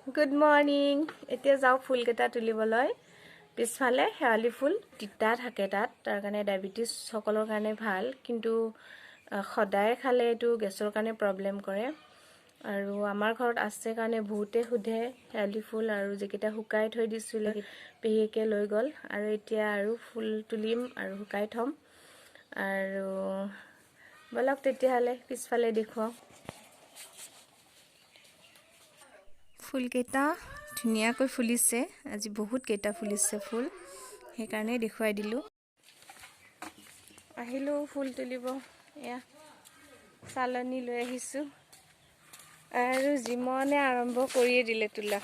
Good morning. এতিয়া যাওঁ ফুলকেইটা তুলিবলৈ। পিছফালে শেৱালি ফুল তিতা থাকে তাত, তাৰ কাৰণে ডায়েবেটিছ সকলৰ কাৰণে ভাল, কিন্তু সদায় খালে এইটো গেছৰ কাৰণে প্ৰব্লেম কৰে। আৰু আমাৰ ঘৰত আছে কাৰণে বহুতে সোধে শেৱালি ফুল, আৰু যিকেইটা শুকাই থৈ দিছিলে পেহীয়েকে লৈ গ'ল, আৰু এতিয়া আৰু ফুল তুলিম আৰু শুকাই থ'ম। আৰু বলক তেতিয়াহ'লে পিছফালে দেখুৱাওঁ। ফুলকেইটা ধুনীয়াকৈ ফুলিছে, আজি বহুত কেইটা ফুলিছে ফুল, সেইকাৰণে দেখুৱাই দিলোঁ। আহিলোঁ ফুল তুলিব, এয়া চালনী লৈ আহিছোঁ, আৰু জিমনে আৰম্ভ কৰিয়ে দিলে তোলা।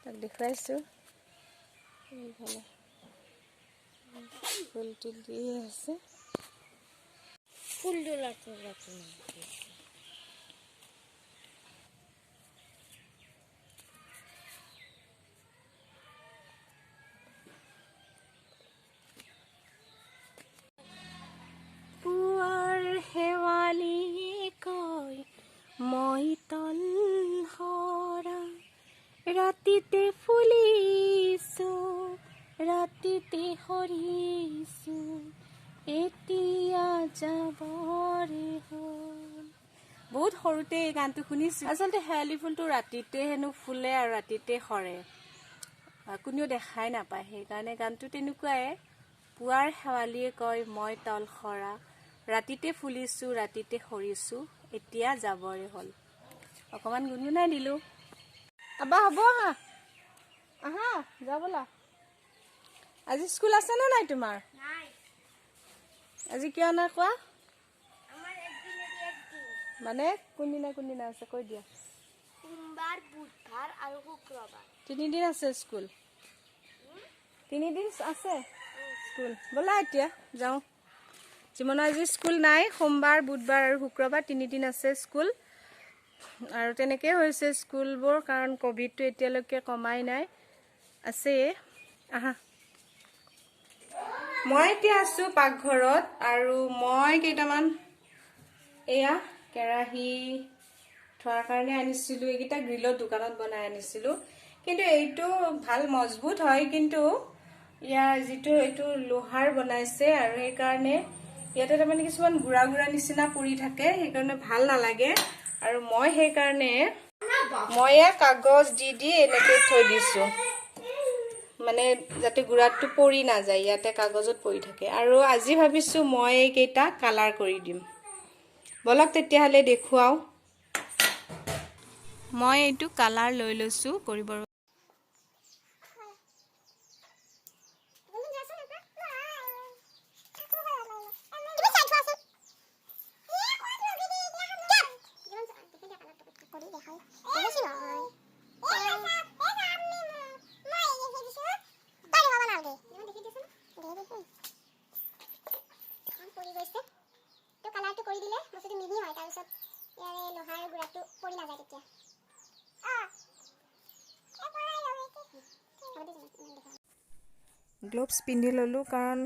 তাক দেখুৱাইছোঁ, এইফালে ফুল তুলিয়ে আছে। ফুল তোলাটো শেৱালিয়ে কয় মই তল সৰা, ৰাতিতে ফুলিছোঁ ৰাতিতে সৰিছোঁ, এতিয়া যাবৰে হ'ল। বহুত সৰুতে এই গানটো শুনিছোঁ। আচলতে শেৱালি ফুলটো ৰাতিতে হেনো ফুলে আৰু ৰাতিতে সৰে, কোনেও দেখাই নাপায়, সেইকাৰণে গানটো তেনেকুৱাই। পুৱাৰ শেৱালিয়ে কয় মই তল সৰা, ৰাতিতে ফুলিছোঁ ৰাতিতে সৰিছোঁ, এতিয়া যাবৰে হ'ল। অকণমান গুণগুণাই দিলোঁ। আবা হ'ব, আহা যাওঁ ব'লা। আজি স্কুল আছেনে নাই তোমাৰ? আজি কিয় নাই কোৱা? মানে কোনদিনা আছে কৈ দিয়া। সোমবাৰ, বুধবাৰ আৰু শুক্ৰবাৰ, 3 দিন আছে স্কুল। 3 দিন আছে স্কুল। ব'লা এতিয়া যাওঁ। জিমনৰ আজি স্কুল নাই, সোমবাৰ বুধবাৰ আৰু শুক্ৰবাৰ 3 দিন আছে স্কুল। আৰু তেনেকৈ হৈছে স্কুলবোৰ, কাৰণ ক'ভিডটো এতিয়ালৈকে কমাই নাই, আছেই। আহা, মই এতিয়া আছোঁ পাকঘৰত, আৰু মই কেইটামান এয়া কেৰাহী থোৱাৰ কাৰণে আনিছিলোঁ। এইকেইটা গ্ৰিলৰ দোকানত বনাই আনিছিলোঁ, কিন্তু এইটো ভাল মজবুত হয়, কিন্তু ইয়াৰ যিটো এইটো লোহাৰ বনাইছে, আৰু সেইকাৰণে ইয়াতে তাৰমানে কিছুমান গুড়া গুড়া নিচিনা পৰি থাকে, সেইকাৰণে ভাল নালাগে। আৰু মই সেইকাৰণে কাগজ দি এনেকৈ থৈ দিছোঁ, মানে যাতে গুড়াটো পৰি নাযায়, ইয়াতে কাগজত পৰি থাকে। আৰু আজি ভাবিছোঁ মই এইকেইটা কালাৰ কৰি দিম। বলক তেতিয়াহ'লে দেখুৱাওঁ। মই এইটো কালাৰ লৈ লৈছোঁ কৰিবৰ। গ্লভছ পিন্ধি ল'লোঁ, কাৰণ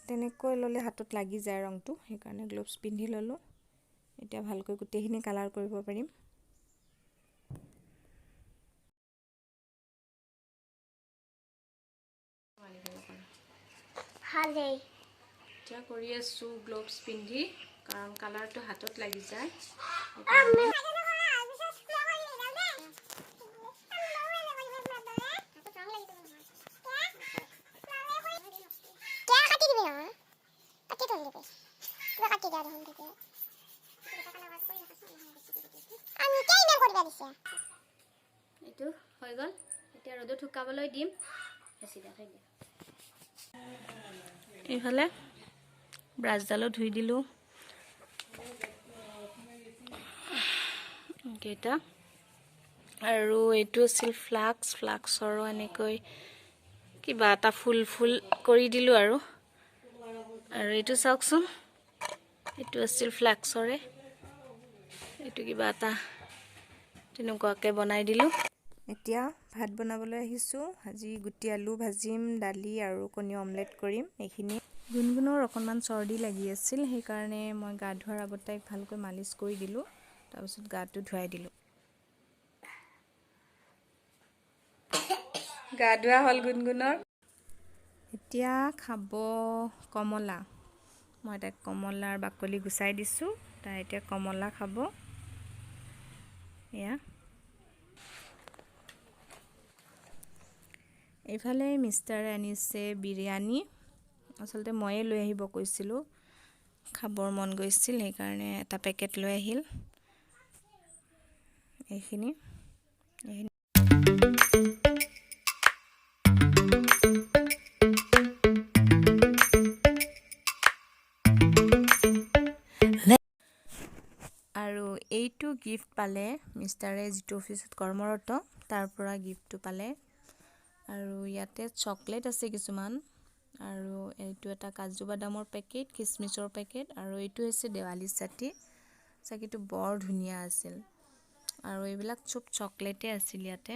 তেনেকৈ ল'লে হাতত লাগি যায় ৰংটো, সেইকাৰণে গ্লভছ পিন্ধি ল'লোঁ। এতিয়া ভালকৈ গোটেইখিনি কালাৰ কৰিব পাৰিম। এতিয়া কৰি আছোঁ গ্লভছ পিন্ধি, কাৰণ কালাৰটো হাতত লাগি যায়। এইটো হৈ গ'ল, এতিয়া ৰ'দত শুকাবলৈ দিম। এইফালে ব্ৰাছডালো ধুই দিলোঁ কেইটা, আৰু এইটো আছিল ফ্লাক্সৰো এনেকৈ কিবা এটা ফুল কৰি দিলোঁ। আৰু এইটো চাওকচোন, এইটো আছিল ফ্লাক্সৰে, এইটো কিবা এটা তেনেকুৱাকৈ বনাই দিলোঁ। এতিয়া ভাত বনাবলৈ আহিছোঁ। আজি গুটি আলু ভাজিম, দালি আৰু কণী অমলেট কৰিম। এইখিনি গুণগুণৰ অকণমান চৰ্দি লাগি আছিল, সেইকাৰণে মই গা ধোৱাৰ আগত তাইক ভালকৈ মালিচ কৰি দিলোঁ, তাৰপিছত গাটো ধুৱাই দিলোঁ। গা ধোৱা হ'ল গুণগুণৰ এতিয়া খাব কমলা মই তাক কমলাৰ বাকলি গুচাই দিছোঁ তাই এতিয়া কমলা খাব এয়া এইফালে মিষ্টাৰে আনিছে বিৰিয়ানী আচলতে ময়ে লৈ আহিব কৈছিলোঁ খাবৰ মন গৈছিল সেইকাৰণে এটা পেকেট লৈ আহিল এইখিনি আৰু এইটো গিফ্ট পালে মিষ্টাৰে যিটো অফিচত কৰ্মৰত তাৰ পৰা গিফ্টটো পালে আৰু ইয়াতে চকলেট আছে কিছুমান আৰু এইটো এটা কাজু বাদামৰ পেকেট কিচমিচৰ পেকেট আৰু এইটো হৈছে দেৱালী চাকিটো বৰ ধুনীয়া আছিল আৰু এইবিলাক চব চকলেটে আছিল ইয়াতে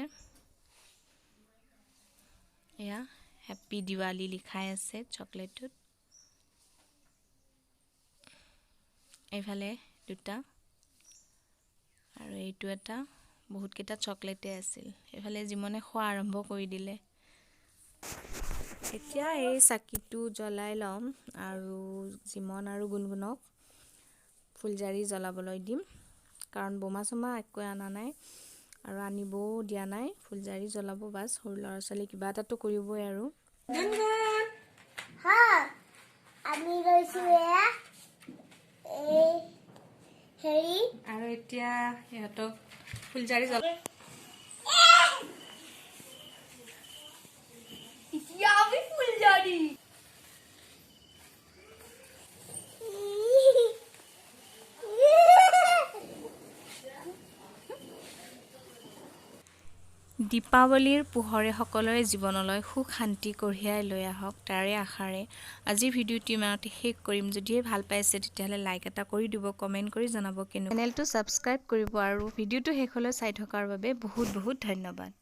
এয়া হেপী দিৱালী লিখাই আছে চকলেটত এইফালে দুটা আৰু এইটো এটা বহুত কেইটা চকলেটে আছিল এইফালে জিমনে খোৱা আৰম্ভ কৰি দিলে এতিয়া এই চাকিটো জ্বলাই লম আৰু জিমন আৰু গুণগুণক ফুলজাৰি জ্বলাবলৈ দিম কাৰণ বোমা চমা একো আনা নাই আৰু আনিবও দিয়া নাই ফুলজাৰি জ্বলাব বাস সৰু ল'ৰা ছোৱালী কিবা এটাতো কৰিবই আৰু গুণগুণ হা আমি লৈছো এয়া এই হেৰি আৰু এতিয়া ইহঁতক ফুলজাৰি জ্বলাই এতিয়া আমি ফুলজাৰি দীপাৱলীৰ পোহৰে সকলোৰে জীৱনলৈ সুখ শান্তি কঢ়িয়াই লৈ আহক তাৰে আশাৰে আজি ভিডিঅ'টি ইমানতে শেষ কৰিম যদিহে ভাল পাইছে তেতিয়াহ'লে লাইক এটা কৰি দিব কমেণ্ট কৰি জনাব কেনেকুৱা চেনেলটো ছাবস্ক্ৰাইব কৰিব আৰু ভিডিঅ'টো শেষলৈ চাই থকাৰ বাবে বহুত বহুত ধন্যবাদ